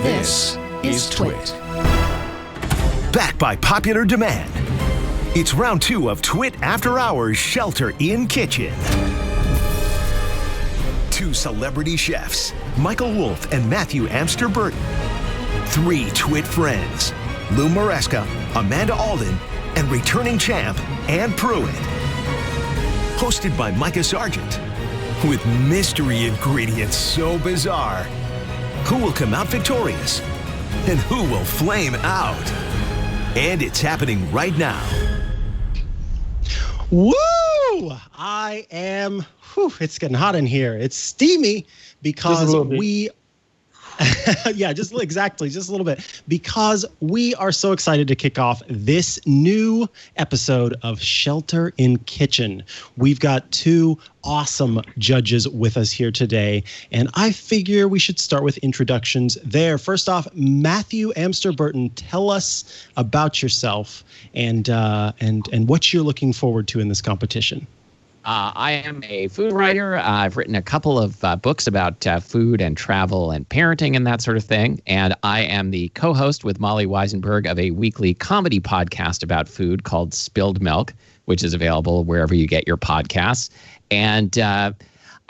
This is TWiT. Back by popular demand, it's round 2 of TWiT After Hours Shelter in Kitchen. 2 celebrity chefs, Michael Wolff and Matthew Amster-Burton. 3 TWiT friends, Lou Maresca, Amanda Alden, and returning champ, Ann Pruitt. Hosted by Mikah Sargent, with mystery ingredients so bizarre. Who will come out victorious? And who will flame out? And it's happening right now. Woo! It's getting hot in here. It's steamy because we... yeah, just a little bit. Because we are so excited to kick off this new episode of Shelter in Kitchen. We've got 2 awesome judges with us here today, and I figure we should start with introductions there. First off, Matthew Amster-Burton, tell us about yourself and what you're looking forward to in this competition. I am a food writer. I've written a couple of books about food and travel and parenting and that sort of thing. And I am the co-host with Molly Weisenberg of a weekly comedy podcast about food called Spilled Milk, which is available wherever you get your podcasts. And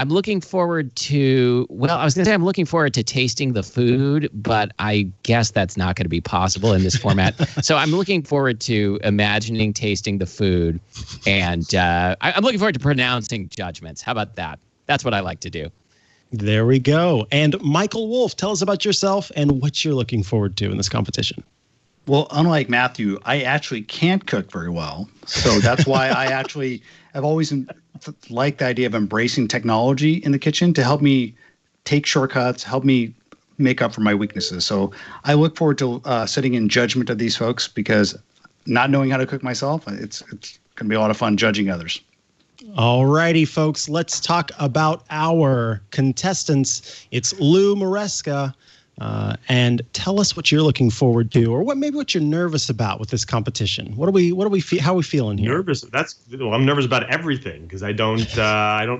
I'm looking forward to, I'm looking forward to tasting the food, but I guess that's not going to be possible in this format. So I'm looking forward to imagining tasting the food, and I'm looking forward to pronouncing judgments. How about that? That's what I like to do. There we go. And Michael Wolff, tell us about yourself and what you're looking forward to in this competition. Well, unlike Matthew, I actually can't cook very well. So that's why I've always liked the idea of embracing technology in the kitchen to help me take shortcuts, help me make up for my weaknesses. So I look forward to sitting in judgment of these folks, because not knowing how to cook myself, it's going to be a lot of fun judging others. All righty, folks, let's talk about our contestants. It's Lou Maresca. And tell us what you're looking forward to, or what you're nervous about with this competition. How are we feeling here? Nervous? I'm nervous about everything, because I don't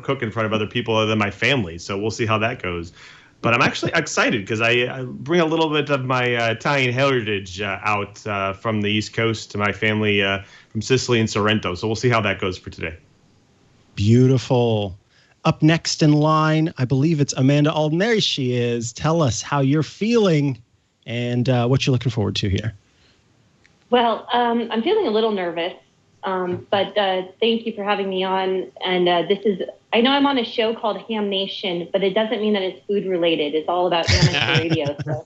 cook in front of other people other than my family. So we'll see how that goes. But I'm actually excited because I bring a little bit of my Italian heritage out from the East Coast to my family from Sicily and Sorrento. So we'll see how that goes for today. Beautiful. Up next in line, I believe it's Amanda Alden. There she is. Tell us how you're feeling and what you're looking forward to here. Well, I'm feeling a little nervous, but thank you for having me on. And I know I'm on a show called Ham Nation, but it doesn't mean that it's food related. It's all about amateur radio. So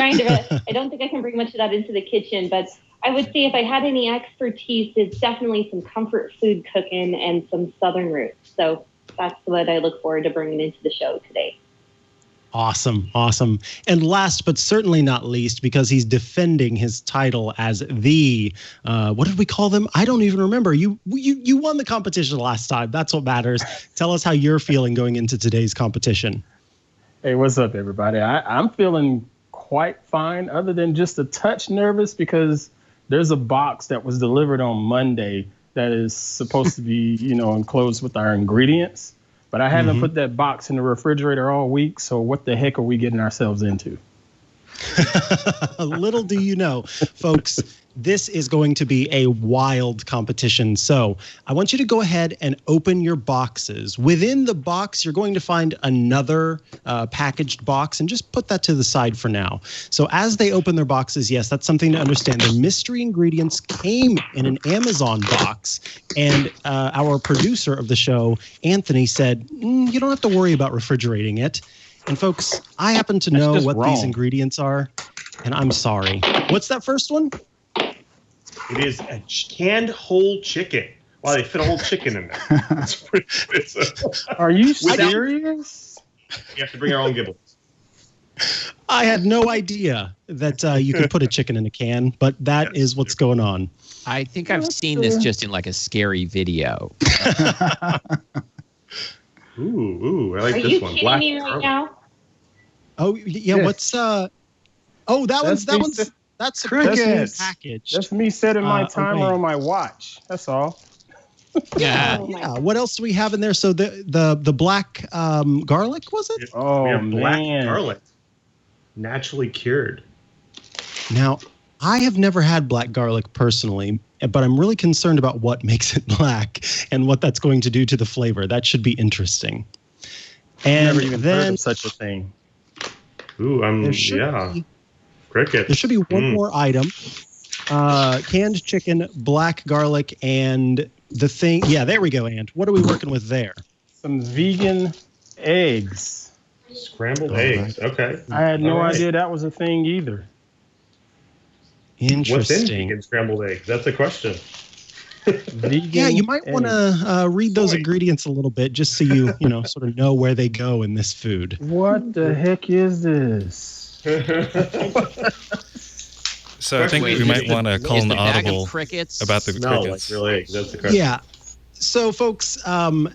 I don't think I can bring much of that into the kitchen, but I would say if I had any expertise, it's definitely some comfort food cooking and some Southern roots. So that's what I look forward to bringing into the show today. Awesome. And last but certainly not least, because he's defending his title as the, what did we call them? I don't even remember. You won the competition last time. That's what matters. Tell us how you're feeling going into today's competition. Hey, what's up, everybody? I'm feeling quite fine, other than just a touch nervous because there's a box that was delivered on Monday that is supposed to be, enclosed with our ingredients. But I haven't put that box in the refrigerator all week, so what the heck are we getting ourselves into? Little do you know, folks, this is going to be a wild competition. So I want you to go ahead and open your boxes. Within the box, you're going to find another packaged box, and just put that to the side for now. So as they open their boxes, yes, that's something to understand. The mystery ingredients came in an Amazon box, and our producer of the show, Anthony, said, you don't have to worry about refrigerating it. And folks, I happen to know what these ingredients are, and I'm sorry. What's that first one? It is a canned whole chicken. Wow, they fit a whole chicken in there. That's pretty expensive. Are you serious? You have to bring your own gibbles. I had no idea that you could put a chicken in a can, but that is what's going on. I think I've seen this just in like a scary video. Ooh, I like this one. Are you kidding me right now? Oh, yeah, yes. What's that one's that's a package. That's me setting my timer on my watch. That's all. Yeah. What else do we have in there? So the black garlic, was it? Oh, black man. garlic. naturally cured. Now, I have never had black garlic personally, but I'm really concerned about what makes it black and what that's going to do to the flavor. That should be interesting. And Never even heard of such a thing. Ooh, cricket. There should be one more item. Canned chicken, black garlic, and the thing. Yeah, there we go, Ant. What are we working with there? Some vegan eggs. Scrambled eggs. Right. Okay. I had no idea that was a thing either. Interesting. What's in vegan scrambled eggs? That's a question. Yeah, you might want to read those ingredients a little bit just so you sort of know where they go in this food. What the heck is this? So I think we might want to call an audible crickets about the crickets. Like real eggs. That's the question. Yeah. So, folks,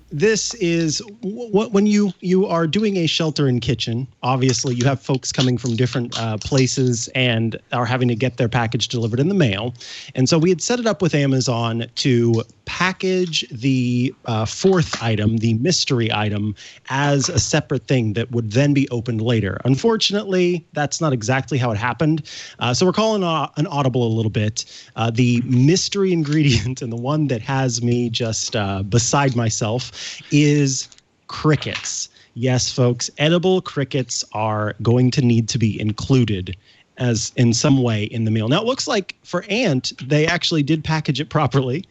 this is when you are doing a shelter in kitchen. Obviously, you have folks coming from different places and are having to get their package delivered in the mail. And so we had set it up with Amazon to package the fourth item, the mystery item, as a separate thing that would then be opened later. Unfortunately, that's not exactly how it happened. So we're calling an audible a little bit. The mystery ingredient and the one that has me just beside myself is crickets. Yes, folks, edible crickets are going to need to be included as in some way in the meal. Now, it looks like for Ant, they actually did package it properly.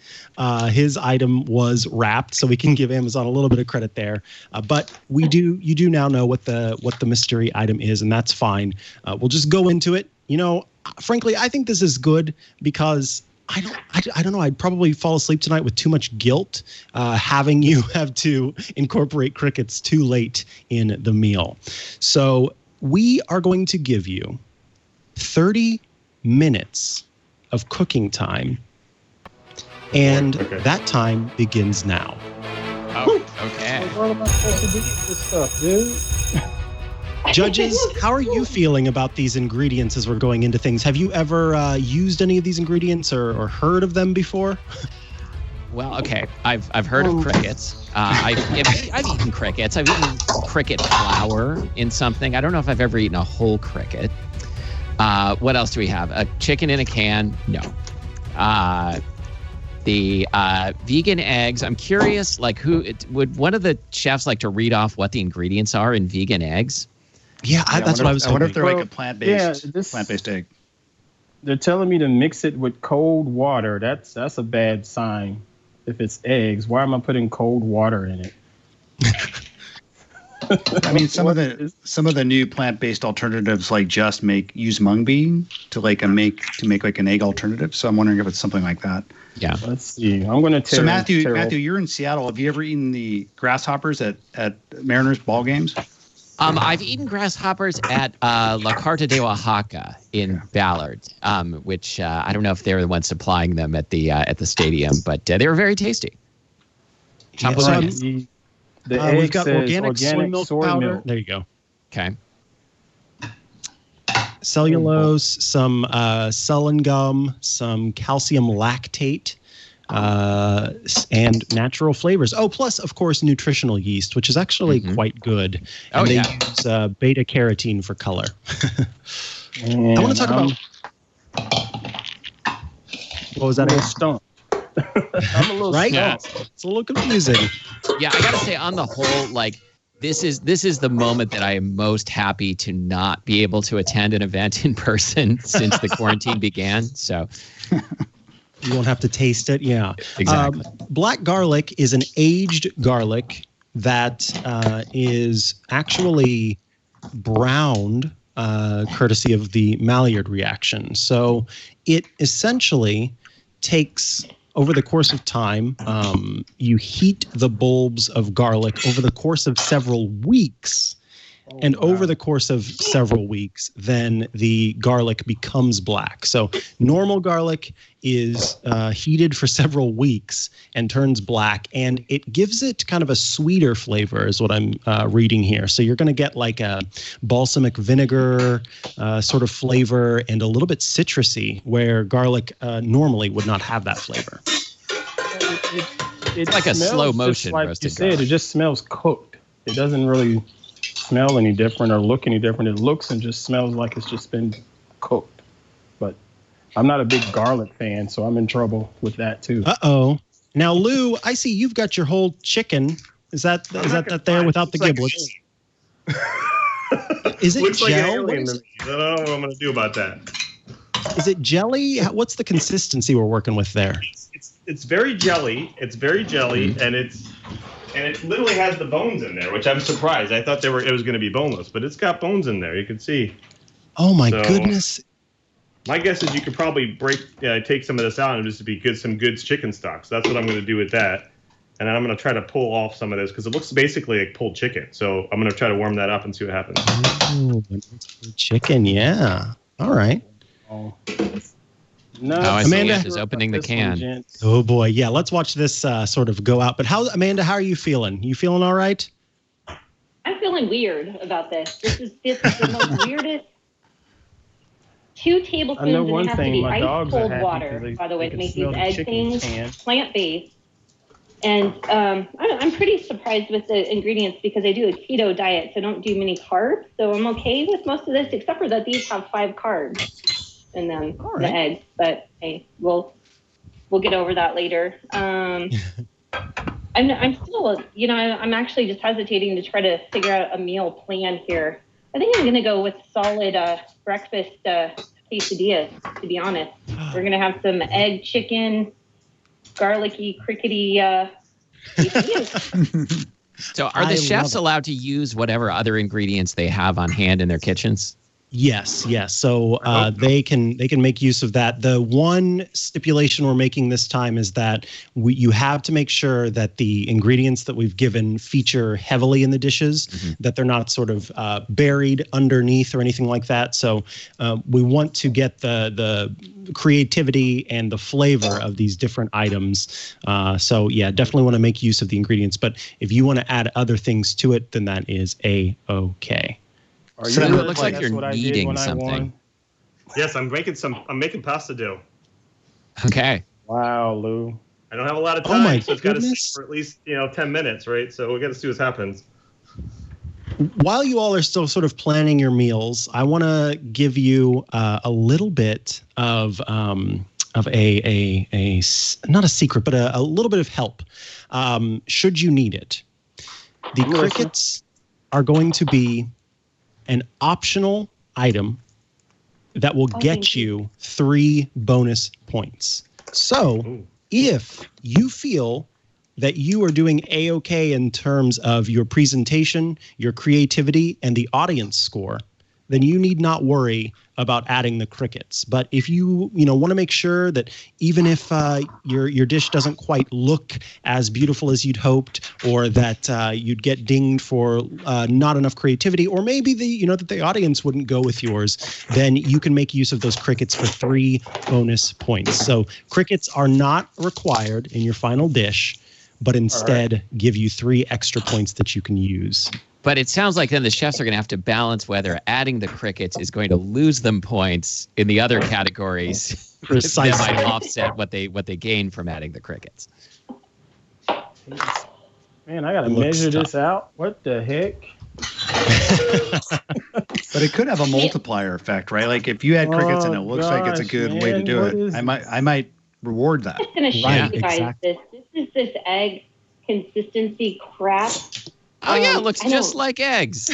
His item was wrapped, so we can give Amazon a little bit of credit there. But you do now know what the mystery item is, and that's fine. We'll just go into it. Frankly, I think this is good because I don't know. I'd probably fall asleep tonight with too much guilt having you have to incorporate crickets too late in the meal. So we are going to give you 30 minutes of cooking time, and that time begins now. Oh, okay. What am I supposed to do with this stuff, dude? Judges, how are you feeling about these ingredients as we're going into things? Have you ever used any of these ingredients or heard of them before? Well, okay. I've heard of crickets. I've eaten crickets. I've eaten cricket flour in something. I don't know if I've ever eaten a whole cricket. What else do we have? A chicken in a can? No. The vegan eggs. I'm curious, would one of the chefs like to read off what the ingredients are in vegan eggs? Yeah, that's what I was hoping. I wonder if they're like a plant-based egg. They're telling me to mix it with cold water. That's a bad sign. If it's eggs, why am I putting cold water in it? I mean, some of the new plant-based alternatives just use mung bean to make like an egg alternative. So I'm wondering if it's something like that. Yeah. Let's see. I'm going to tell. So Matthew, you're in Seattle. Have you ever eaten the grasshoppers at Mariners ball games? I've eaten grasshoppers at La Carta de Oaxaca in Ballard, which I don't know if they were the ones supplying them at the stadium, but they were very tasty. The we've got organic soy milk powder. Milk. There you go. Okay. Cellulose, some sullen gum, some calcium lactate, and natural flavors. Oh, plus, of course, nutritional yeast, which is actually quite good. And they use beta carotene for color. I want to talk about... What was that? Stumped. I'm a little right? stumped. Yeah. It's a little confusing. Yeah, I gotta say, on the whole, this is the moment that I am most happy to not be able to attend an event in person since the quarantine began. So you won't have to taste it. Yeah, exactly. Black garlic is an aged garlic that is actually browned, courtesy of the Maillard reaction. So it essentially takes, over the course of time, you heat the bulbs of garlic over the course of several weeks. Over the course of several weeks, then the garlic becomes black. So normal garlic is heated for several weeks and turns black, and it gives it kind of a sweeter flavor is what I'm reading here. So you're going to get like a balsamic vinegar sort of flavor and a little bit citrusy, where garlic normally would not have that flavor. It's like a slow motion like roasted you said, it just smells cooked. It doesn't really smell any different or look any different. It looks and just smells like it's just been cooked. But I'm not a big garlic fan, so I'm in trouble with that too. Uh-oh. Now, Lou, I see you've got your whole chicken. Is that there without the giblets? Is it looks gel? like an alien to me. I don't know what I'm going to do about that. Is it jelly? What's the consistency we're working with there? It's very jelly. It's very jelly, and it literally has the bones in there, which I'm surprised. I thought it was going to be boneless, but it's got bones in there. You can see. Oh my goodness! My guess is you could probably take some of this out and just be some good chicken stock. So that's what I'm going to do with that. And then I'm going to try to pull off some of this because it looks basically like pulled chicken. So I'm going to try to warm that up and see what happens. Oh, chicken, yeah. All right. Oh, Amanda is opening the can. Oh boy, yeah. Let's watch this sort of go out. But Amanda, how are you feeling? You feeling all right? I'm feeling weird about this. This is the most weirdest. 2 tablespoons I know and one it has thing, to be my ice dogs cold are water, happy by the way, to they make can these smell the egg chicken things plant-based. And I'm pretty surprised with the ingredients because I do a keto diet, so I don't do many carbs. So I'm okay with most of this, except for that these have 5 carbs in them, the eggs. But hey, we'll get over that later. I'm still, I'm actually just hesitating to try to figure out a meal plan here. I think I'm going to go with solid breakfast quesadillas, to be honest. We're going to have some egg, chicken, garlicky, crickety quesadillas. So are the chefs allowed to use whatever other ingredients they have on hand in their kitchens? Yes. So they can make use of that. The one stipulation we're making this time is that you have to make sure that the ingredients that we've given feature heavily in the dishes, that they're not sort of buried underneath or anything like that. So we want to get the creativity and the flavor of these different items. So yeah, definitely want to make use of the ingredients. But if you want to add other things to it, then that is A-okay. So it looks like you're kneading something. Yes, I'm making pasta dough. Okay. Wow, Lou. I don't have a lot of time, so it's got to sit for at least 10 minutes, right? So we got to see what happens. While you all are still sort of planning your meals, I want to give you a little bit of a not a secret, but a little bit of help, should you need it. The crickets are going to be an optional item that will get you 3 bonus points. So if you feel that you are doing A-okay in terms of your presentation, your creativity, and the audience score, then you need not worry about adding the crickets. But if you want to make sure that even if your dish doesn't quite look as beautiful as you'd hoped, or that you'd get dinged for not enough creativity, or maybe that the audience wouldn't go with yours, then you can make use of those crickets for 3 bonus points. So crickets are not required in your final dish, but instead give you 3 extra points that you can use. But it sounds like then the chefs are going to have to balance whether adding the crickets is going to lose them points in the other categories. Precisely. That might offset what they gain from adding the crickets. Man, I got to measure this out. What the heck? But it could have a multiplier effect, right? Like if you add crickets and it looks like it's a good way to do it, I might reward that. I'm going to show you guys this. This is this egg consistency crap. Oh, yeah, it looks just like eggs.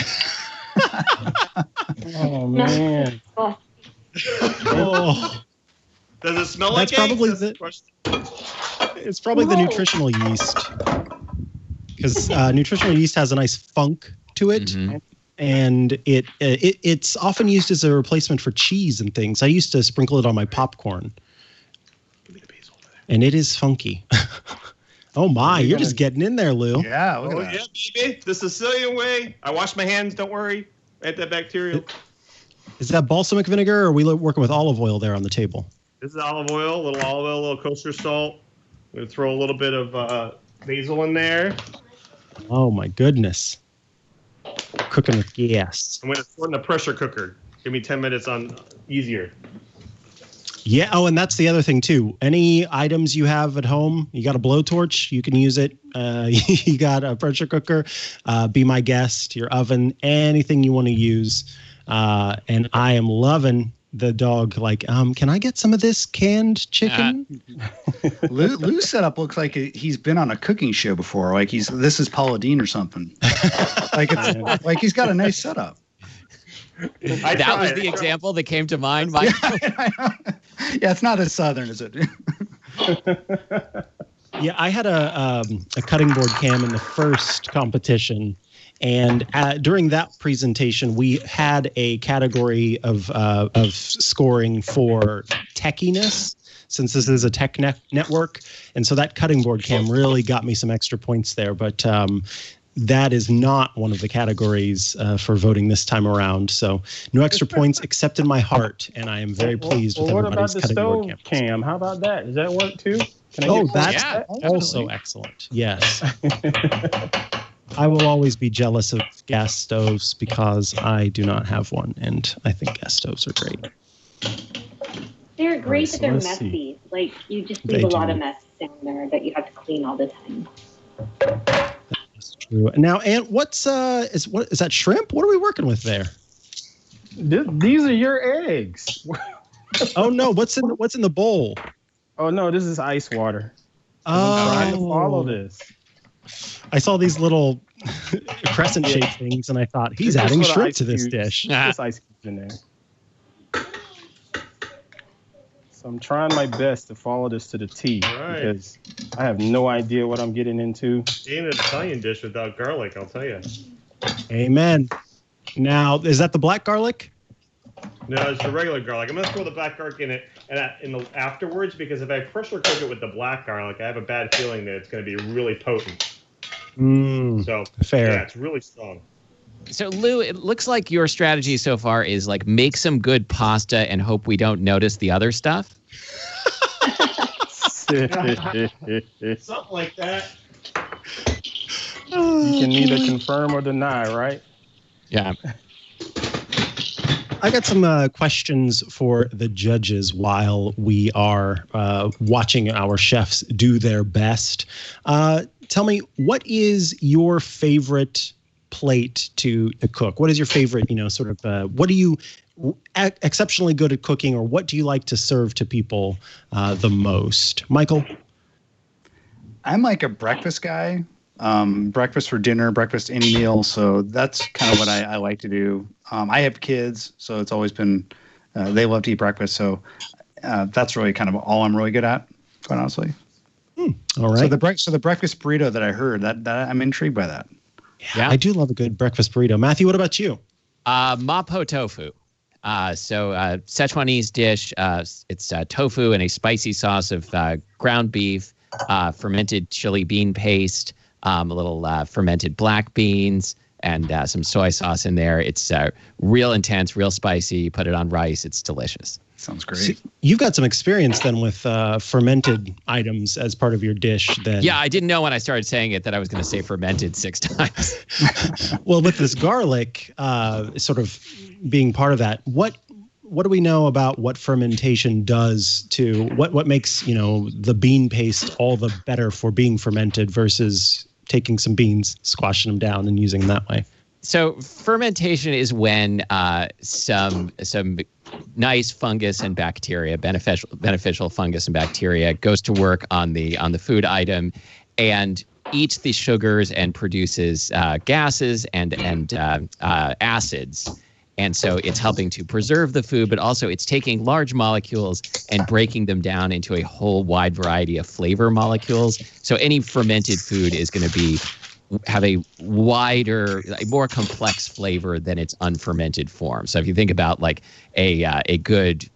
Oh, man. Oh. Does it smell That's like probably eggs? It's probably the nutritional yeast. Because nutritional yeast has a nice funk to it. And it's often used as a replacement for cheese and things. I used to sprinkle it on my popcorn. And it is funky. Oh my, you're just getting in there, Lou. Yeah, look at that. Yeah, baby. The Sicilian way. I wash my hands, don't worry. Antibacterial. Is that balsamic vinegar, or are we working with olive oil there on the table? This is olive oil, a little kosher salt. I'm going to throw a little bit of basil in there. Oh my goodness. Cooking with gas. I'm going to throw it in the pressure cooker. Give me 10 minutes on easier. Yeah. Oh, and that's the other thing too. Any items you have at home, you got a blowtorch, you can use it. You got a pressure cooker, be my guest, your oven, anything you want to use. And I am loving the dog. Like, can I get some of this canned chicken? Lou's setup looks like he's been on a cooking show before. Like this is Paula Deen or something. Like he's got a nice setup. That was the example that came to mind, Mike. Yeah, it's not as southern, is it? Yeah, I had a cutting board cam in the first competition, and during that presentation, we had a category of scoring for techiness, since this is a tech network, and so that cutting board cam really got me some extra points there. But that is not one of the categories for voting this time around. So no extra points except in my heart, and I am very pleased with everybody's cutting board cam. Cam? How about that? Does that work too? That's also excellent. Yes. I will always be jealous of gas stoves because I do not have one, and I think gas stoves are great. They're great, but they're messy. Like, you just leave a lot of mess down there that you have to clean all the time. That's true. Now, Aunt, what's is that shrimp? What are we working with there? These are your eggs. Oh no! What's in the bowl? Oh no, this is ice water. Oh, I'm trying to follow this. I saw these little crescent-shaped things, and I thought he's adding shrimp to this dish. There's ice cubes in there. So I'm trying my best to follow this to the T because I have no idea what I'm getting into. Ain't an Italian dish without garlic, I'll tell you. Amen. Now, is that the black garlic? No, it's the regular garlic. I'm going to throw the black garlic in it afterwards because if I pressure cook it with the black garlic, I have a bad feeling that it's going to be really potent. So fair. Yeah, it's really strong. So, Lou, it looks like your strategy so far is like make some good pasta and hope we don't notice the other stuff. Something like that. You can neither confirm or deny, right? Yeah. I got some questions for the judges while we are watching our chefs do their best. Tell me, what is your favorite plate to cook? What is your favorite, what are you exceptionally good at cooking, or what do you like to serve to people the most? Michael? I'm like a breakfast guy. Breakfast for dinner, breakfast any meal. So that's kind of what I like to do. I have kids, so it's always been, they love to eat breakfast. So that's really kind of all I'm really good at, quite honestly. All right. So the breakfast burrito that I heard, that I'm intrigued by that. Yeah, I do love a good breakfast burrito. Matthew, what about you? Mapo tofu. Szechuanese dish. It's tofu and a spicy sauce of ground beef, fermented chili bean paste, a little fermented black beans, and some soy sauce in there. It's real intense, real spicy. You put it on rice. It's delicious. Sounds great. So you've got some experience then with fermented items as part of your dish. Then. Yeah, I didn't know when I started saying it that I was going to say fermented 6 times. Well, with this garlic sort of being part of that, what do we know about what fermentation does to what makes the bean paste all the better for being fermented versus taking some beans, squashing them down, and using them that way? So fermentation is when some nice fungus and bacteria, beneficial fungus and bacteria, goes to work on the food item and eats the sugars and produces gases and acids. And so it's helping to preserve the food, but also it's taking large molecules and breaking them down into a whole wide variety of flavor molecules. So any fermented food is going to have a more complex flavor than its unfermented form. So if you think about like a good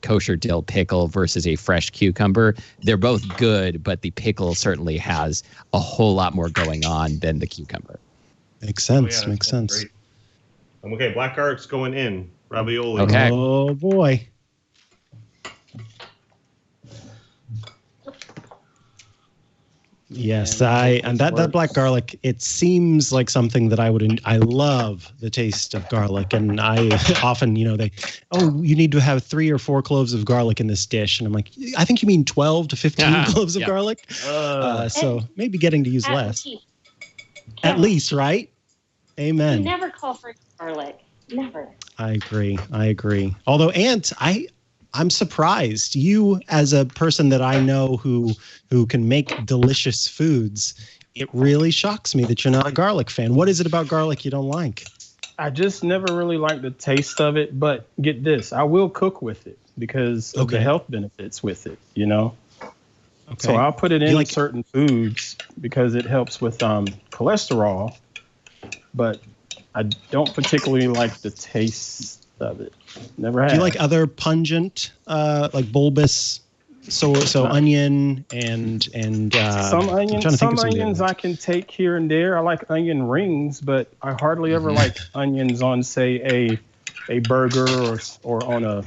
kosher dill pickle versus a fresh cucumber, they're both good, but the pickle certainly has a whole lot more going on than the cucumber. Makes sense. Makes sense. Great. Okay, black garlic's going in. Ravioli. Okay. Oh boy. Yes, and that black garlic, it seems like something that I love the taste of garlic. And I often, you need to have 3 or 4 cloves of garlic in this dish. And I'm like, I think you mean 12 to 15 cloves of garlic. So maybe getting to use less. At least, right? Amen. You never call for garlic. Never. I agree. Although, Ant, I'm surprised. You, as a person that I know who can make delicious foods, it really shocks me that you're not a garlic fan. What is it about garlic you don't like? I just never really liked the taste of it, but get this, I will cook with it because of the health benefits with it, Okay. So I'll put it in certain foods because it helps with cholesterol, but I don't particularly like the taste of it. Never had. Do you like other pungent, like bulbous, so onion and some onions I can take here and there. I like onion rings, but I hardly ever like onions on, say, a burger or on a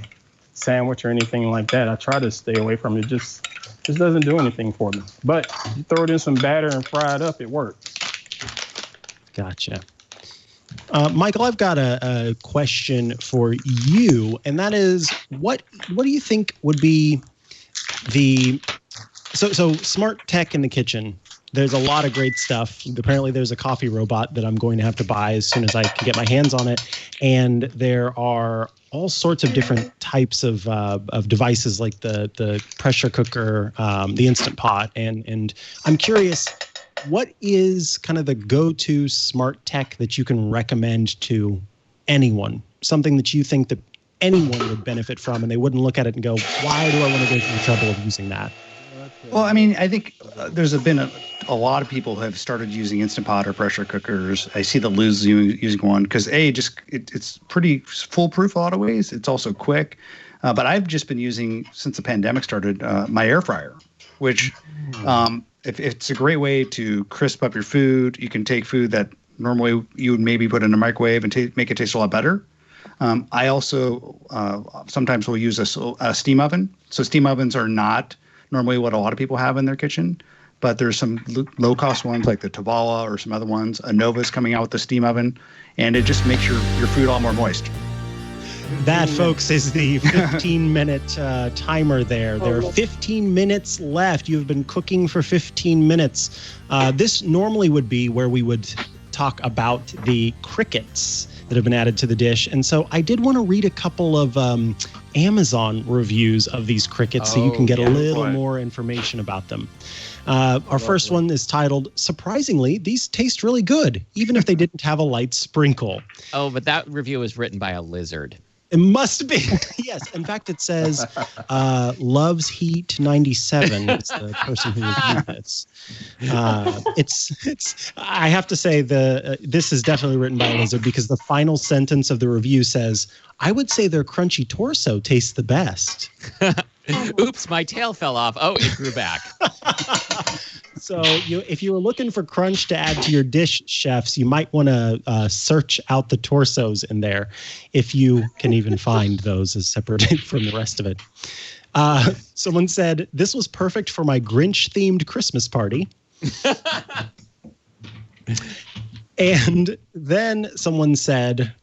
sandwich or anything like that. I try to stay away from it. It just doesn't do anything for me. But you throw it in some batter and fry it up, it works. Gotcha. Michael, I've got a question for you, and that is, what do you think would be so smart tech in the kitchen? There's a lot of great stuff. Apparently, there's a coffee robot that I'm going to have to buy as soon as I can get my hands on it, and there are all sorts of different types of devices like the pressure cooker, the Instant Pot, and I'm curious, what is kind of the go-to smart tech that you can recommend to anyone? Something that you think that anyone would benefit from and they wouldn't look at it and go, why do I want to go through the trouble of using that? Well, I mean, I think there's been a lot of people who have started using Instant Pot or pressure cookers. I see the Lou's using one because, it's pretty foolproof a lot of ways. It's also quick. But I've just been using, since the pandemic started, my air fryer, which if it's a great way to crisp up your food. You can take food that normally you would maybe put in a microwave and make it taste a lot better. I also sometimes will use a steam oven. So steam ovens are not normally what a lot of people have in their kitchen, but there's some low-cost ones like the Tavala or some other ones. Nova's coming out with the steam oven, and it just makes your food a lot more moist. That, folks, is the 15-minute timer there. There are 15 minutes left. You've been cooking for 15 minutes. This normally would be where we would talk about the crickets that have been added to the dish. And so I did want to read a couple of Amazon reviews of these crickets so you can get a little more information about them. Our first one is titled, "Surprisingly, these taste really good, even if they didn't have a light sprinkle." Oh, but that review was written by a lizard. It must be. Yes. In fact, it says Loves Heat 97. It's the person who reviewed this. It's. I have to say this is definitely written by a lizard because the final sentence of the review says, "I would say their crunchy torso tastes the best." Oops, my tail fell off. Oh, it grew back. So if you were looking for crunch to add to your dish, chefs, you might want to search out the torsos in there, if you can even find those as separate from the rest of it. Someone said, "This was perfect for my Grinch-themed Christmas party." And then someone said,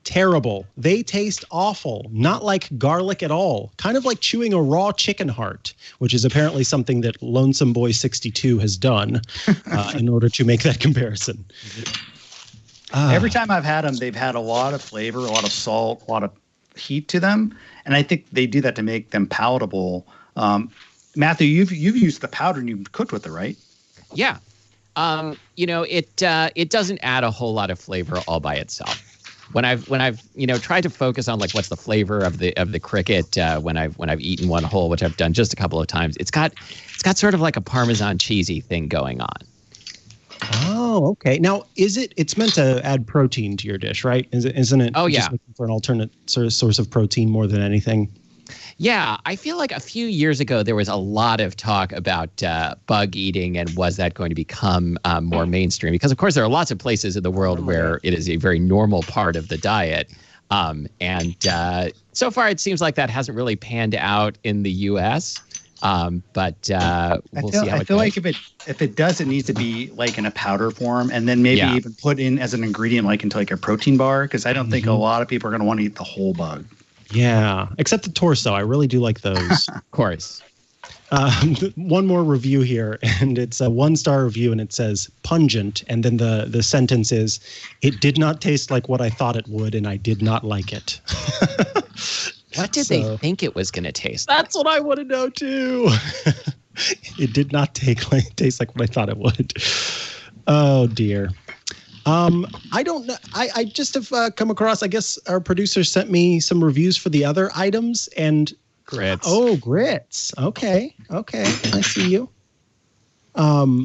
"Terrible. They taste awful. Not like garlic at all. Kind of like chewing a raw chicken heart," which is apparently something that Lonesome Boy 62 has done in order to make that comparison. Every time I've had them, they've had a lot of flavor, a lot of salt, a lot of heat to them. And I think they do that to make them palatable. Matthew, you've used the powder and you've cooked with it, right? Yeah. It doesn't add a whole lot of flavor all by itself. When I've tried to focus on like what's the flavor of the cricket when I've eaten one whole, which I've done just a couple of times, it's got sort of like a Parmesan cheesy thing going on. Oh, okay. Now, it's meant to add protein to your dish, right? Isn't it? Oh, yeah. Just looking for an alternate source of protein more than anything. Yeah, I feel like a few years ago there was a lot of talk about bug eating and was that going to become more mainstream? Because, of course, there are lots of places in the world where it is a very normal part of the diet. And so far it seems like that hasn't really panned out in the U.S. But we'll see how it I feel goes. like if it does, it needs to be like in a powder form, and then maybe even put in as an ingredient, like into like a protein bar, because I don't think a lot of people are going to want to eat the whole bug. Yeah, except the torso. I really do like those. Of course. One more review here, and it's a 1-star review, and it says pungent, and then the sentence is, "It did not taste like what I thought it would, and I did not like it." What did they think it was going to taste? That's what I want to know too. It did not taste like what I thought it would. Oh dear. I don't know. I just have come across. I guess our producer sent me some reviews for the other items and grits. Oh, grits. Okay. I see you.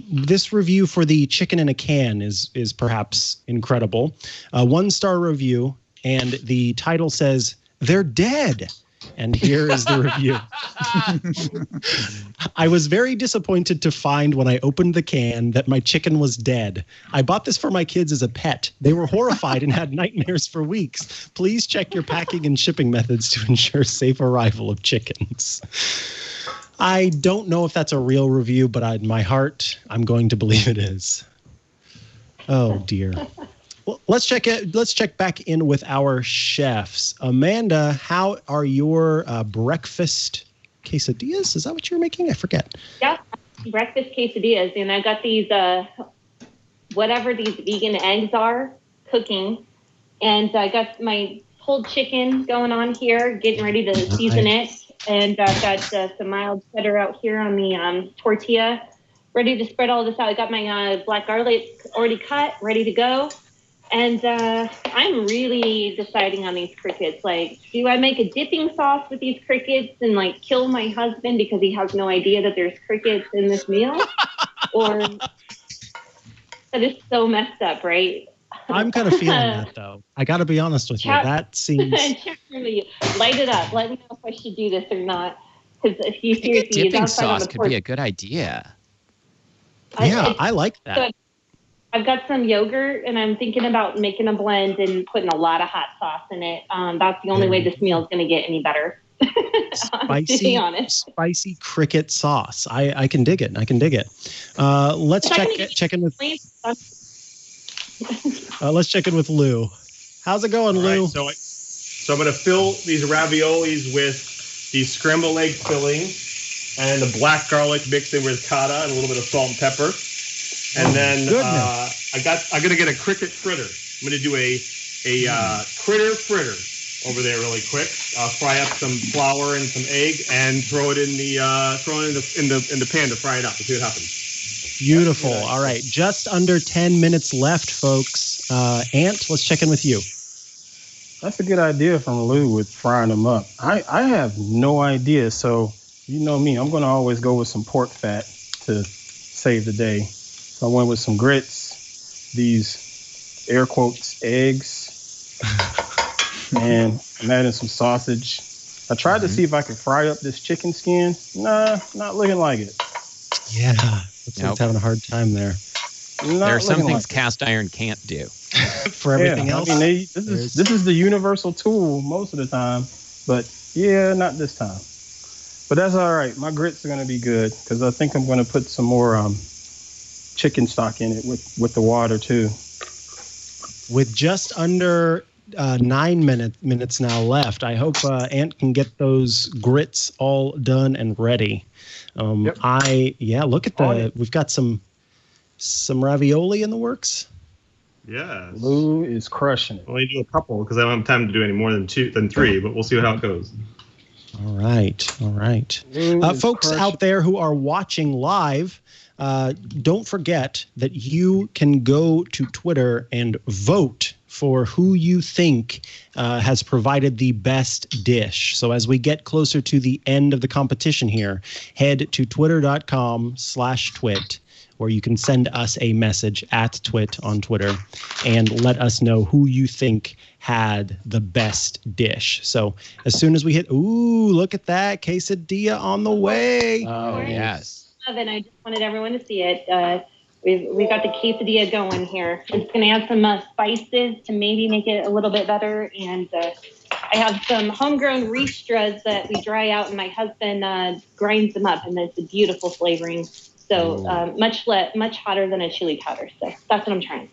This review for the chicken in a can is perhaps incredible. 1-star review, and the title says, "They're dead." And here is the review. "I was very disappointed to find when I opened the can that my chicken was dead. I bought this for my kids as a pet. They were horrified and had nightmares for weeks. Please check your packing and shipping methods to ensure safe arrival of chickens." I don't know if that's a real review, but in my heart, I'm going to believe it is. Oh, dear. Well, let's check back in with our chefs. Amanda, how are your breakfast quesadillas? Is that what you're making? I forget. Yeah, breakfast quesadillas. And I got these, whatever these vegan eggs are, cooking. And I got my pulled chicken going on here, getting ready to season it. And I've got some mild cheddar out here on the tortilla, ready to spread all this out. I got my black garlic already cut, ready to go. And I'm really deciding on these crickets. Like, do I make a dipping sauce with these crickets and like kill my husband because he has no idea that there's crickets in this meal? Or that is so messed up, right? I'm kind of feeling that, though. I got to be honest with you. That seems... Light it up. Let me know if I should do this or not. Because if you seriously... Dipping sauce could be a good idea. Yeah, I like that. So I've got some yogurt, and I'm thinking about making a blend and putting a lot of hot sauce in it. That's the only way this meal is going to get any better. To be honest. Spicy cricket sauce. I can dig it. Let's check in with... let's check in with Lou. How's it going, Lou? Right, so I'm going to fill these raviolis with the scrambled egg filling and the black garlic mixed in with cotta and a little bit of salt and pepper. And then I'm going to get a cricket fritter. I'm going to do a critter fritter over there really quick. I'll fry up some flour and some egg and throw it in the pan to fry it up and see what happens. Beautiful. All right. Just under 10 minutes left, folks. Ant, let's check in with you. That's a good idea from Lou with frying them up. I have no idea. So, you know me, I'm going to always go with some pork fat to save the day. So I went with some grits, these air quotes eggs, and I'm adding some sausage. I tried to see if I could fry up this chicken skin. Nah, not looking like it. Yeah. Looks like it's having a hard time there. There are some things cast iron can't do. For everything else. I mean, this is the universal tool most of the time, but yeah, not this time. But that's all right. My grits are going to be good because I think I'm going to put some more chicken stock in it with the water too. With just under 9 minutes now left, I hope Ant can get those grits all done and ready. Look at we've got some ravioli in the works. Yeah. Lou is crushing it. I'll only do a couple because I don't have time to do any more than three, but we'll see how it goes. All right. Folks out there who are watching live, don't forget that you can go to Twitter and vote for who you think has provided the best dish. So as we get closer to the end of the competition here, head to twitter.com/twit, where you can send us a message at twit on Twitter and let us know who you think had the best dish. So as soon as we hit, look at that quesadilla on the way. Oh, yes. And I just wanted everyone to see it. We've got the quesadilla going here. It's going to add some spices to maybe make it a little bit better. And I have some homegrown Ristras that we dry out, and my husband grinds them up, and it's a beautiful flavoring. So much hotter than a chili powder. So that's what I'm trying.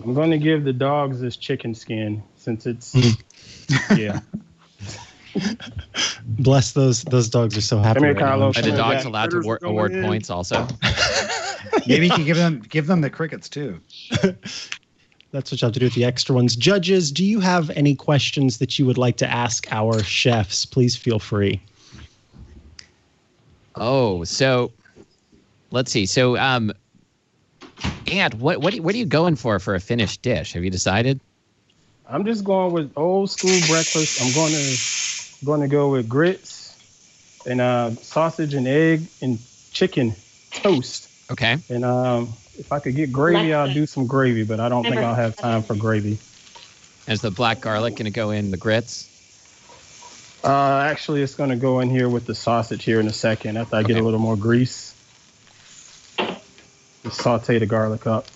I'm going to give the dogs this chicken skin since it's yeah. Bless those dogs are so happy. Come here, right now. Carlos. Are the dogs allowed to award points also? Maybe you can give them the crickets too. That's what you have to do with the extra ones. Judges, do you have any questions that you would like to ask our chefs? Please feel free. Oh, so let's see. So, Ant, what are you going for a finished dish? Have you decided? I'm just going with old school breakfast. I'm going to go with grits and sausage and egg and chicken toast. Okay. And if I could get gravy, I'll do some gravy, but I don't think I'll have time for gravy. Is the black garlic going to go in the grits? Actually, it's going to go in here with the sausage here in a second after I get a little more grease. Just saute the garlic up.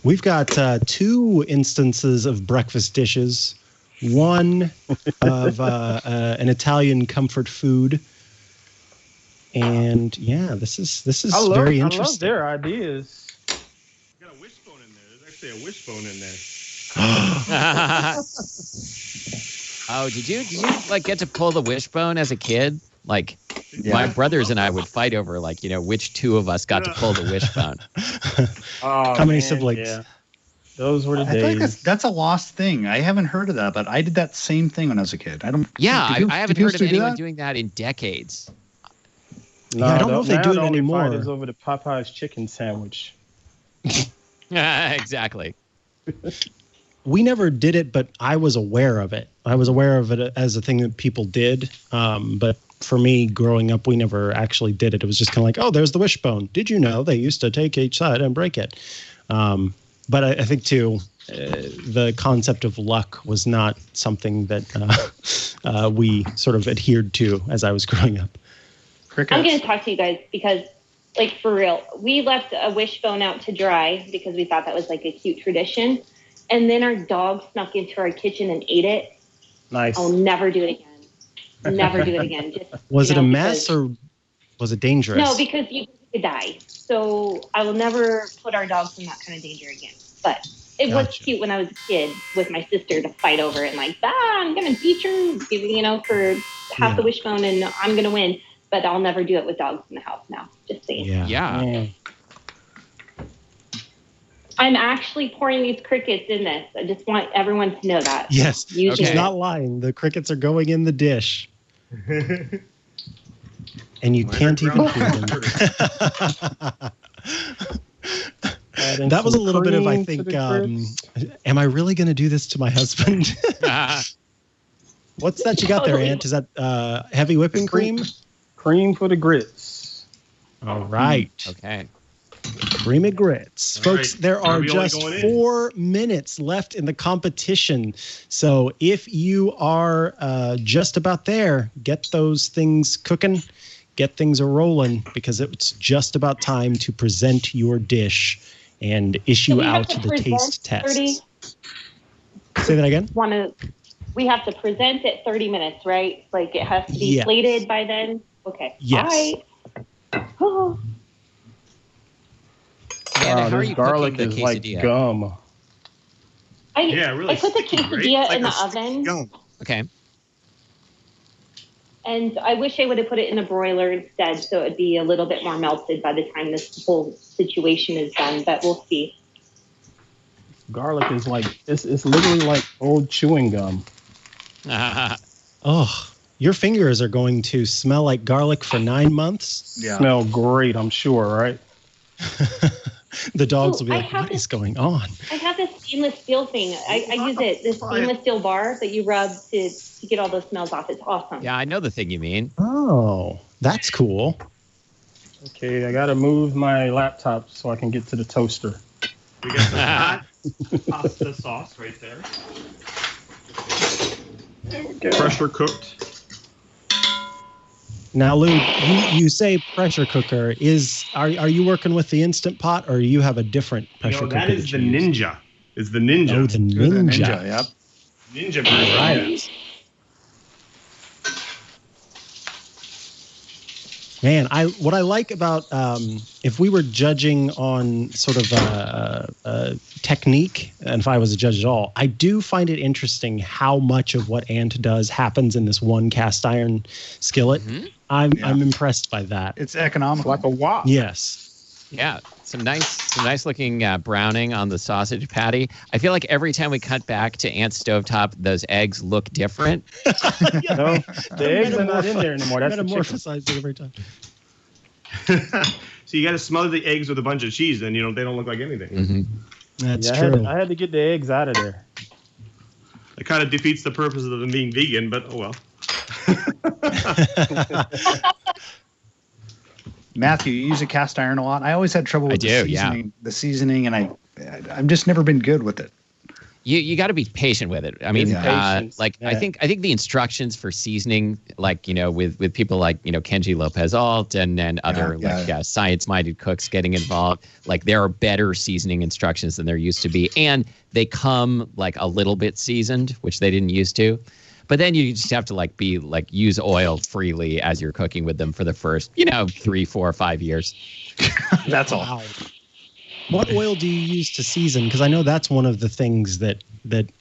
We've got 2 instances of breakfast dishes. One of an Italian comfort food. And yeah, this is very interesting. I love their ideas. Got a wishbone in there. There's actually a wishbone in there. Oh, did you like get to pull the wishbone as a kid? Like my brothers and I would fight over which 2 of us got to pull the wishbone. How many siblings? Yeah. Those were the I days. feel like that's a lost thing. I haven't heard of that, but I did that same thing when I was a kid. I haven't heard of anyone doing that in decades. No, I don't know if they do it anymore. Fight is over the Popeye's chicken sandwich. Exactly. We never did it, but I was aware of it. I was aware of it as a thing that people did. But for me, growing up, we never actually did it. It was just kind of like, oh, there's the wishbone. Did you know they used to take each side and break it? But I think, too, the concept of luck was not something that we sort of adhered to as I was growing up. Crickets. I'm going to talk to you guys because, for real, we left a wishbone out to dry because we thought that was a cute tradition. And then our dog snuck into our kitchen and ate it. Nice. I'll never do it again. Never do it again. Was it a mess or was it dangerous? No, because you could die. So I will never put our dogs in that kind of danger again. But it was cute when I was a kid with my sister to fight over it. I'm going to beat her, for half the wishbone and I'm going to win. But I'll never do it with dogs in the house now. Just saying. Yeah. I'm actually pouring these crickets in this. I just want everyone to know that. Yes. She's not lying. The crickets are going in the dish. And you can't even hear them. That was a little bit of, I think, am I really going to do this to my husband? What's that you got there, Ant? Is that heavy whipping cream? Cream for the grits. All right. Okay. Creamy grits. All Folks, right. there are just 4 minutes left in the competition. So if you are just about there, get those things cooking, get things a-rolling, because it's just about time to present your dish and issue out the taste test. Say that again? We have to present at 30 minutes, right? It has to be plated by then? Okay. Yes. All right. Wow, this garlic is like gum. I put the quesadilla in the oven. Gum. Okay. And I wish I would have put it in the broiler instead, so it'd be a little bit more melted by the time this whole situation is done. But we'll see. Garlic is it's literally like old chewing gum. Oh, your fingers are going to smell like garlic for 9 months. Yeah. Smell great, I'm sure, right? The dogs will be like, what is going on? I have this stainless steel thing. I use it, this stainless steel bar that you rub to get all those smells off. It's awesome. Yeah, I know the thing you mean. Oh, that's cool. Okay, I got to move my laptop so I can get to the toaster. We got the hot pasta sauce right there. Pressure cooked. Now, Lou, you say pressure cooker. Are you working with the Instant Pot, or you have a different pressure cooker? That is the Ninja. Is the Ninja. Oh, the Ninja. Yep. Ninja version. Right. Man, what I like about if we were judging on sort of a technique, and if I was a judge at all, I do find it interesting how much of what Ant does happens in this one cast iron skillet. Mm-hmm. I'm impressed by that. It's economical, like a wok. Yes. Yeah, some nice looking browning on the sausage patty. I feel like every time we cut back to Ant's stovetop, those eggs look different. No, the eggs are not in there anymore. That's metamorphosizing every time. So you got to smother the eggs with a bunch of cheese, then they don't look like anything. Mm-hmm. That's true. I had to get the eggs out of there. It kind of defeats the purpose of them being vegan, but oh well. Matthew, you use a cast iron a lot. I always had trouble with the seasoning, and I've just never been good with it. You got to be patient with it. I mean, I think the instructions for seasoning, like with people like Kenji Lopez Alt and other science-minded cooks getting involved, like there are better seasoning instructions than there used to be, and they come like a little bit seasoned, which they didn't used to. But then you just have to use oil freely as you're cooking with them for the first 3, 4, 5 years. That's all. Wow. What oil do you use to season? Because I know that's one of the things that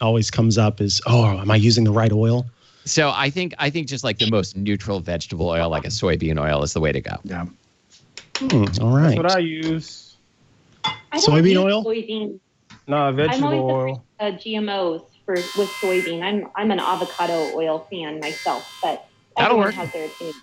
always comes up is, am I using the right oil? So I think just like the most neutral vegetable oil, like a soybean oil, is the way to go. Yeah. All right. That's what I use. Soybean oil? Soybean. No, vegetable oil. GMOs with soybean. I'm an avocado oil fan myself, but that'll work. Has their opinion.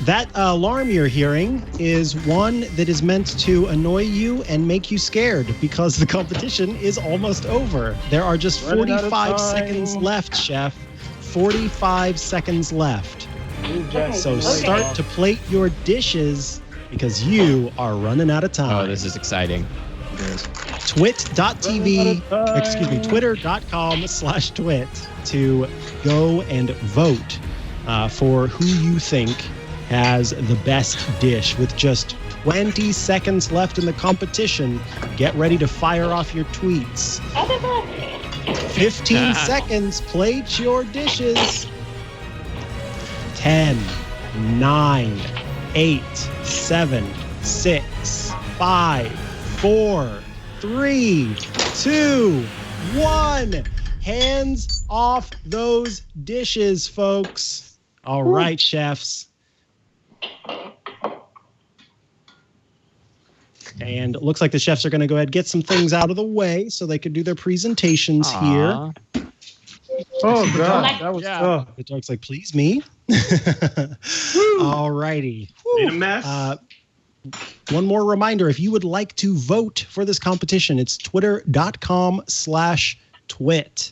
That alarm you're hearing is one that is meant to annoy you and make you scared because the competition is almost over. There are just 45 seconds left, Chef. 45 seconds left. So start to plate your dishes because you are running out of time. Oh, this is exciting. Twitter.com/twit to go and vote for who you think has the best dish. With just 20 seconds left in the competition, get ready to fire off your tweets. 15 seconds, plate your dishes. 10, 9, 8, 7, 6, 5, 4, 3, 2, 1. Hands off those dishes, folks. All right, chefs. And it looks like the chefs are going to go ahead and get some things out of the way so they can do their presentations here. Oh, God. That was tough. The dog's like, please, me? All righty. Made a mess. One more reminder, if you would like to vote for this competition, it's twitter.com/twit.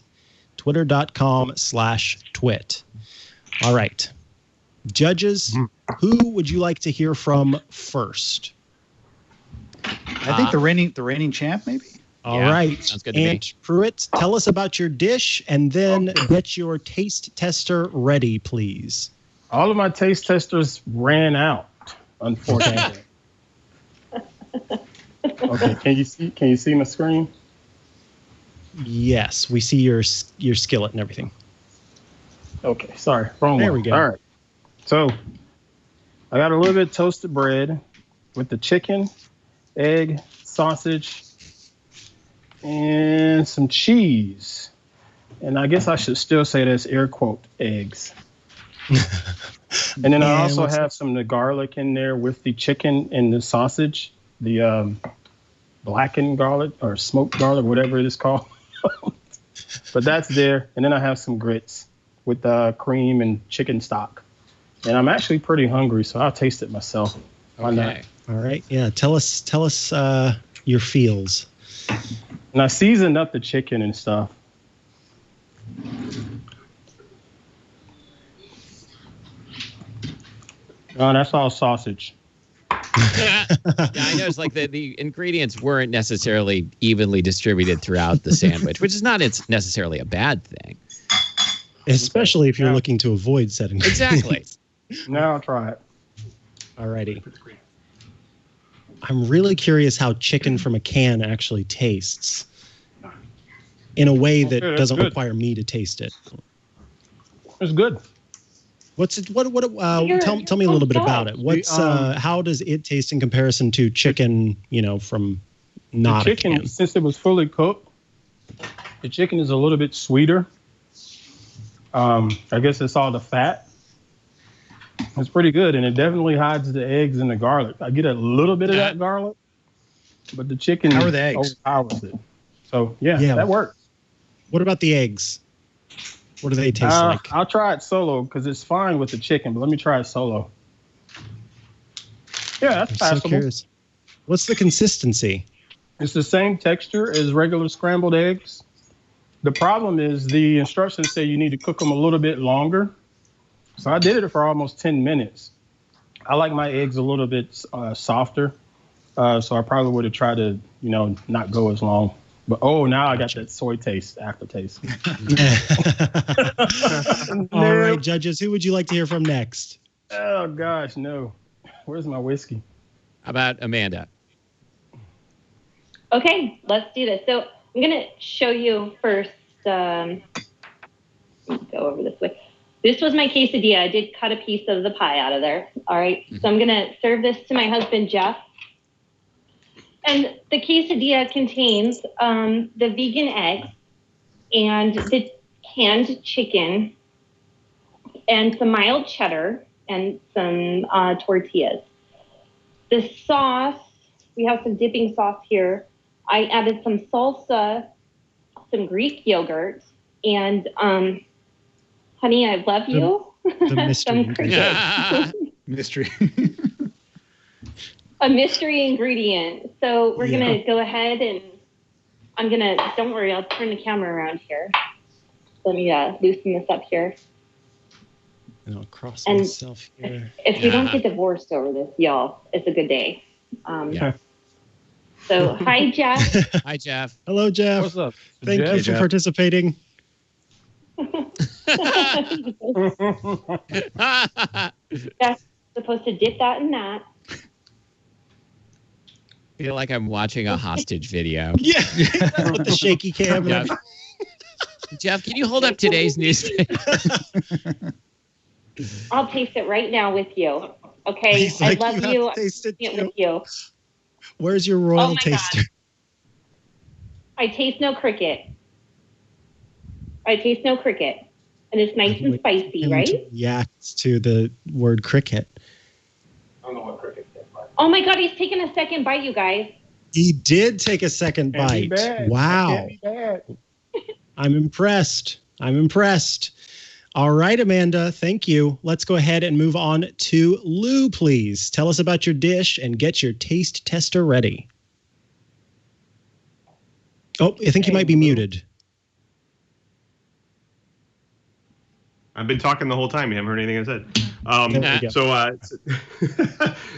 Twitter.com/twit. All right. Judges, who would you like to hear from first? I think the reigning champ, maybe. All right. Sounds good to me. Aunt Pruitt, tell us about your dish and then get your taste tester ready, please. All of my taste testers ran out, unfortunately. Okay, can you see my screen? Yes, we see your skillet and everything. Okay, sorry, wrong one. There we go. All right. So I got a little bit of toasted bread with the chicken, egg, sausage, and some cheese. And I guess I should still say that's air quote eggs. And then I also have some of the garlic in there with the chicken and the sausage, the blackened garlic or smoked garlic, whatever it is called. But that's there. And then I have some grits with cream and chicken stock. And I'm actually pretty hungry, so I'll taste it myself. Why not? All right. Yeah. Tell us your feels. And I seasoned up the chicken and stuff. Oh, that's all sausage. Yeah, I know. It's like the ingredients weren't necessarily evenly distributed throughout the sandwich, which is not necessarily a bad thing. Especially if you're looking to avoid setting. Exactly. Now I'll try it. Alrighty. I'm really curious how chicken from a can actually tastes. in a way that that's doesn't good. require me to taste it. It's good. What's it? Tell me a little bit about it. How does it taste in comparison to chicken? From not the chicken, a can? Since it was fully cooked, the chicken is a little bit sweeter. I guess it's all the fat. It's pretty good, and it definitely hides the eggs and the garlic. I get a little bit of that garlic, but the chicken How are the eggs? overpowers it. So yeah, that works. What about the eggs? What do they taste like? I'll try it solo because it's fine with the chicken, but let me try it solo. Yeah, that's I'm so passable. curious. What's the consistency? It's the same texture as regular scrambled eggs. The problem is the instructions say you need to cook them a little bit longer. So I did it for almost 10 minutes. I like my eggs a little bit softer. So I probably would have tried to, not go as long. But now I got that soy aftertaste. All right, judges, who would you like to hear from next? Oh gosh, no. Where's my whiskey? How about Amanda? Okay, let's do this. So I'm going to show you first. Go over this way. This was my quesadilla. I did cut a piece of the pie out of there. All right. So I'm going to serve this to my husband, Jeff. And the quesadilla contains the vegan eggs and the canned chicken and some mild cheddar and some tortillas. The sauce, we have some dipping sauce here. I added some salsa, some Greek yogurt, and honey, I love you. The mystery. Mystery. A mystery ingredient. So we're going to go ahead and don't worry, I'll turn the camera around here. Let me loosen this up here. And I'll cross myself here. If we don't get divorced over this, y'all, it's a good day. So hi, Jeff. Hi, Jeff. Hello, Jeff. What's up? Thank you for participating. Jeff's supposed to dip that in that. I feel like I'm watching a hostage video. Yeah, with the shaky cam. Jeff, Jeff, can you hold up today's newspaper? I'll taste it right now with you. Okay, I love you. I'm tasting it with you. Where's your royal taster? God. I taste no cricket. And it's nice and spicy, right? Reacts to the word cricket. I don't know what cricket is. Oh my God, he's taking a second bite, you guys. He did take a second bite. Wow. I'm impressed. All right, Amanda, thank you. Let's go ahead and move on to Lou, please. Tell us about your dish and get your taste tester ready. Oh, I think you might be muted. I've been talking the whole time. You haven't heard anything I said.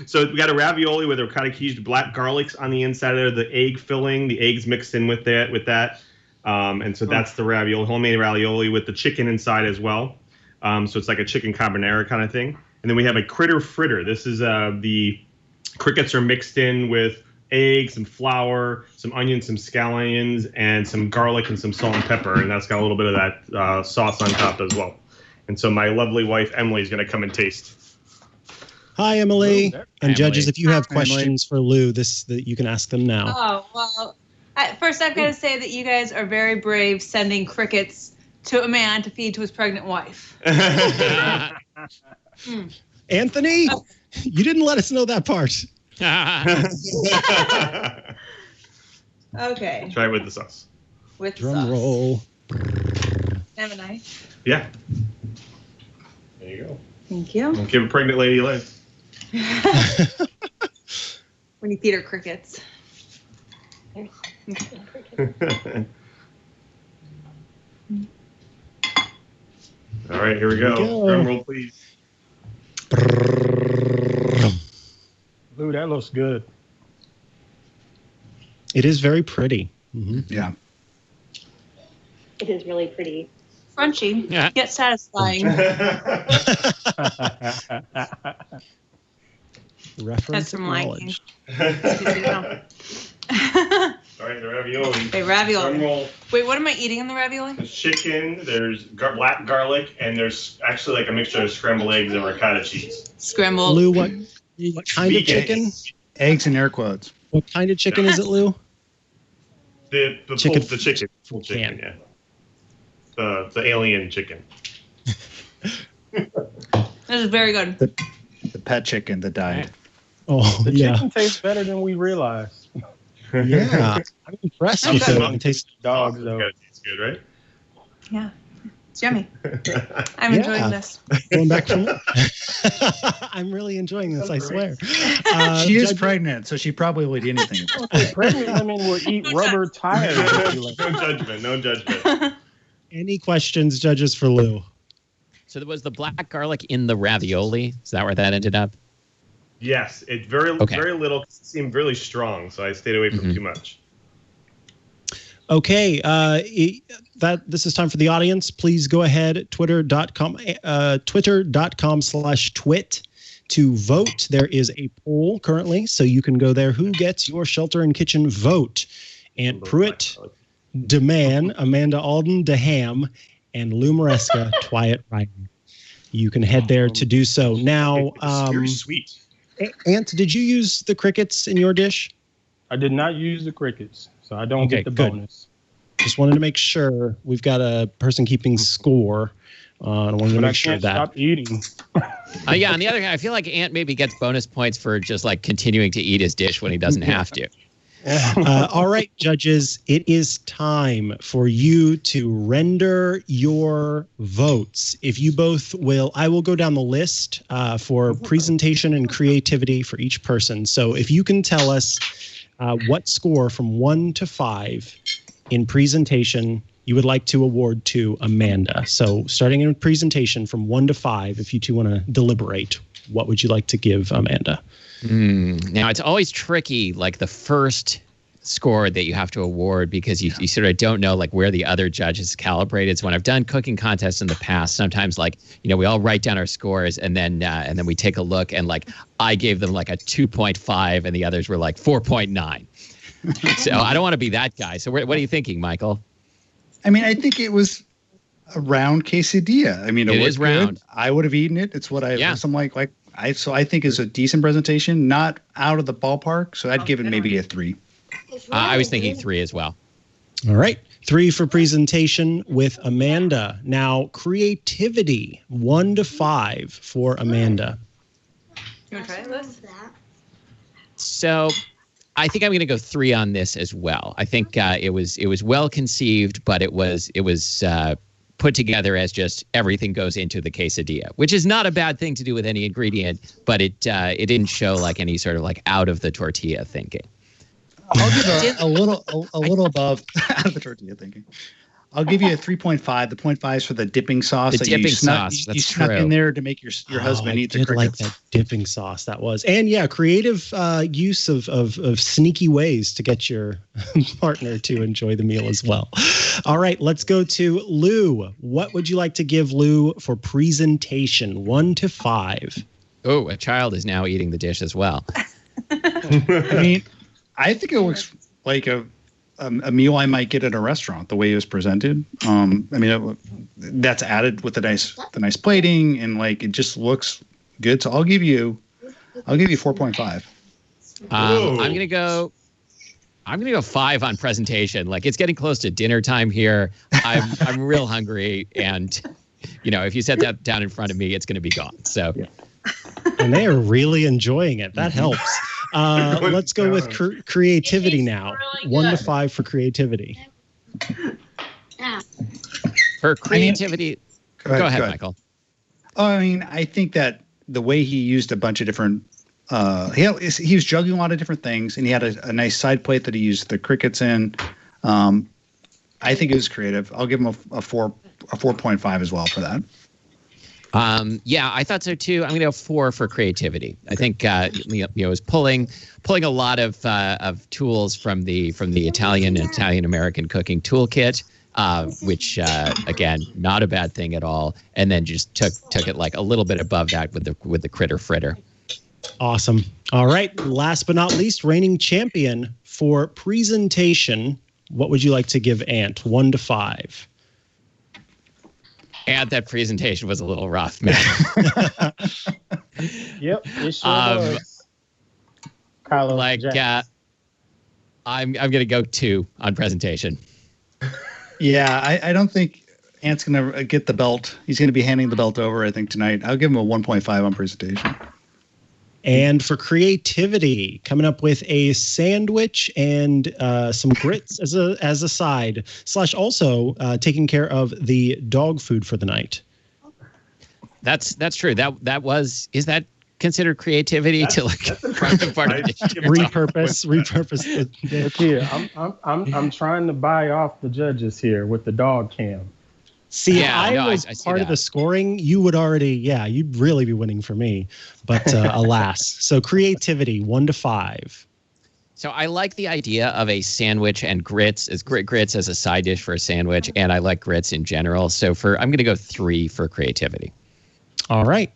So we got a ravioli with a kind of caged black garlics on the inside of the egg filling. The eggs mixed in with that. And so that's the ravioli, homemade ravioli with the chicken inside as well. So it's like a chicken carbonara kind of thing. And then we have a critter fritter. This is the crickets are mixed in with eggs, some flour, some onions, some scallions, and some garlic and some salt and pepper. And that's got a little bit of that sauce on top as well. And so my lovely wife, Emily, is going to come and taste. Hi, Emily. And judges, if you have Emily. questions for Lou, you can ask them now. Oh, well, first I've got to say that you guys are very brave sending crickets to a man to feed to his pregnant wife. Anthony, you didn't let us know that part. Okay. Try it with the sauce. With Drum sauce. roll. Have a knife. Yeah. There you go. Thank you. Don't give a pregnant lady legs. When you feed her crickets. All right, here we go. Drum roll, please. Ooh, that looks good. It is very pretty. Mm-hmm. Yeah. It is really pretty. Crunchy, yet satisfying. Reference That's from liking. knowledge. All right, the ravioli. Okay, ravioli. Roll. Wait, what am I eating in the ravioli? There's chicken, there's black garlic, and there's actually like a mixture of scrambled eggs and ricotta cheese. Scrambled. Lou, what kind of chicken? Eggs in air quotes. What kind of chicken is it, Lou? The chicken. Full chicken, yeah. The alien chicken. This is very good. The pet chicken that died. Oh, The yeah. chicken tastes better than we realized. Yeah. I'm impressed with it. It tastes Dogs, though. It tastes good, right? Yeah. It's yummy. I'm enjoying this. going back from I'm really enjoying this, I swear. She is pregnant, so she probably would eat anything. Pregnant women will eat rubber tires. No judgment. Any questions, judges, for Lou? So there was the black garlic in the ravioli. Is that where that ended up? Yes, it's very little. It seemed really strong, so I stayed away from too much. Okay, this is time for the audience. Please go ahead, twitter.com/twit to vote. There is a poll currently, so you can go there. Who gets your shelter and kitchen vote? And Pruitt, DeMann, Amanda Alden, DeHam, and Lou Maresca, TWiT Writing. You can head there to do so. Now, very sweet. Ant, did you use the crickets in your dish? I did not use the crickets, so I don't get the bonus. Just wanted to make sure we've got a person keeping score. I wanted to make sure that. Stop eating. Yeah, on the other hand, I feel like Ant maybe gets bonus points for just like continuing to eat his dish when he doesn't have to. All right, judges, it is time for you to render your votes. If you both will, I will go down the list for presentation and creativity for each person. So if you can tell us what score from 1 to 5 in presentation you would like to award to Amanda. So starting in presentation from 1 to 5, if you two want to deliberate, what would you like to give Amanda? Now, it's always tricky, like the first score that you have to award, because you sort of don't know like where the other judges calibrated. So when I've done cooking contests in the past, sometimes like, we all write down our scores and then we take a look and like I gave them like a 2.5 and the others were like 4.9. So I don't want to be that guy. So what are you thinking, Michael? I mean, I think it was a round quesadilla. I mean, it is round. I would have eaten it. It's what I think is a decent presentation, not out of the ballpark. So I'd give it maybe a 3. I was thinking 3 as well. All right. 3 for presentation with Amanda. Now, creativity, 1 to 5 for Amanda. You want to try this? So I think I'm going to go 3 on this as well. I think it was well conceived, but it was put together as just everything goes into the quesadilla, which is not a bad thing to do with any ingredient, but it didn't show like any sort of like out of the tortilla thinking. I'll give a little above out of the tortilla thinking. I'll give you a 3.5. The 0.5 is for the dipping sauce. The dipping sauce. You snuck in there to make your husband eat the crickets. I did like that dipping sauce. That was. And yeah, creative use of sneaky ways to get your partner to enjoy the meal as well. All right, let's go to Lou. What would you like to give Lou for presentation, 1 to 5? Oh, a child is now eating the dish as well. I mean, I think it looks like a meal I might get at a restaurant, the way it was presented. I mean, that's added with the nice plating, and like it just looks good. So I'll give you 4.5. I'm gonna go 5 on presentation. Like it's getting close to dinner time here. I'm real hungry, and if you set that down in front of me, it's gonna be gone. So. Yeah. And they are really enjoying it. That helps. Let's go with creativity now. Really 1 to 5 for creativity. For creativity, go ahead, Michael. Oh, I mean, I think that the way he used a bunch of different, he was juggling a lot of different things, and he had a nice side plate that he used the crickets in. I think it was creative. I'll give him a 4.5 as well for that. Yeah, I thought so too. I'm going to go 4 for creativity. I think it was pulling a lot of tools from the Italian American cooking toolkit, which again, not a bad thing at all. And then just took it like a little bit above that with the critter fritter. Awesome. All right. Last but not least, reigning champion for presentation, what would you like to give Ant? 1 to 5. And that presentation was a little rough, man. Yep, it sure was. Kylo I'm gonna go 2 on presentation. Yeah, I don't think Ant's gonna get the belt. He's gonna be handing the belt over, I think, tonight. I'll give him a 1.5 on presentation. And for creativity, coming up with a sandwich and some grits as a side, / also taking care of the dog food for the night. That's true. Is that considered creativity to repurpose? Look here, I'm trying to buy off the judges here with the dog cam. See, I was part of the scoring. You would already, you'd really be winning for me. But alas. So creativity, 1 to 5. So I like the idea of a sandwich and grits as a side dish for a sandwich, and I like grits in general. So I'm going to go 3 for creativity. All right.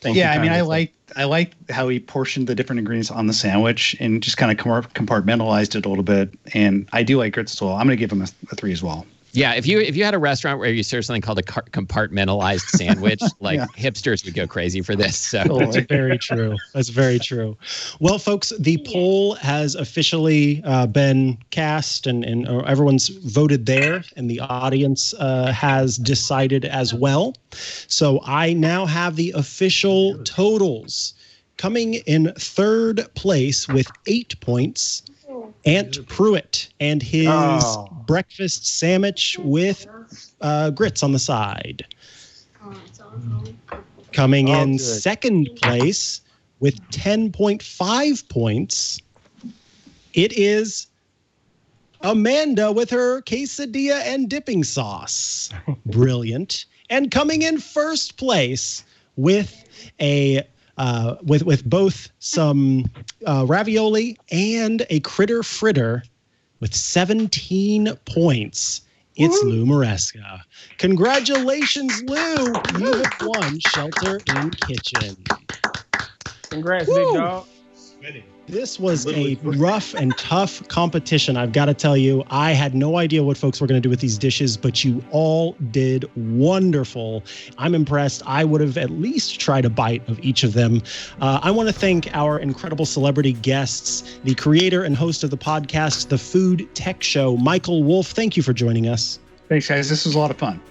Thank you. I mean, I like how he portioned the different ingredients on the sandwich and just kind of compartmentalized it a little bit. And I do like grits as well. I'm going to give him a 3 as well. Yeah, if you had a restaurant where you serve something called a compartmentalized sandwich, hipsters would go crazy for this. So that's very true. That's very true. Well, folks, the poll has officially been cast, and everyone's voted there, and the audience has decided as well. So I now have the official totals. Coming in 3rd place with 8 points, Ant Pruitt and his breakfast sandwich with grits on the side. Coming in 2nd place with 10.5 points, it is Amanda with her quesadilla and dipping sauce. Brilliant. And coming in 1st place with with both some ravioli and a critter fritter with 17 points. It's Lou Maresca. Congratulations, Lou. You have won Shelter in Kitchen. Congrats, big dog. This was a rough and tough competition, I've got to tell you. I had no idea what folks were going to do with these dishes, but you all did wonderful. I'm impressed. I would have at least tried a bite of each of them. I want to thank our incredible celebrity guests, the creator and host of the podcast, The Food Tech Show, Michael Wolf. Thank you for joining us. Thanks, guys. This was a lot of fun.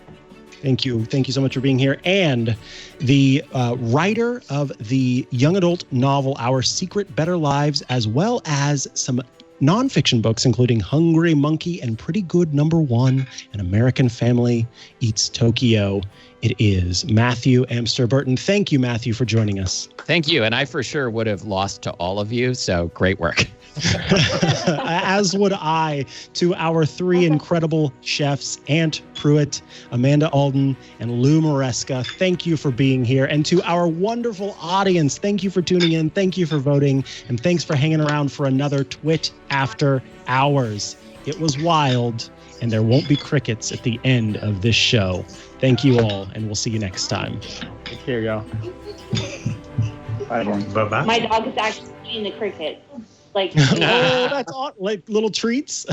Thank you. Thank you so much for being here. And the writer of the young adult novel, Our Secret Better Lives, as well as some nonfiction books, including Hungry Monkey and Pretty Good Number 1, An American Family Eats Tokyo. It is Matthew Amster-Burton. Thank you, Matthew, for joining us. Thank you. And I for sure would have lost to all of you. So great work. As would I, to our 3 incredible chefs, Ant Pruitt, Amanda Alden, and Lou Maresca. Thank you for being here. And to our wonderful audience, thank you for tuning in. Thank you for voting. And thanks for hanging around for another TWiT After Hours. It was wild, and there won't be crickets at the end of this show. Thank you all, and we'll see you next time. Take care, y'all. Bye, everyone. Bye-bye. My dog is actually eating the crickets. Oh, that's all, like little treats.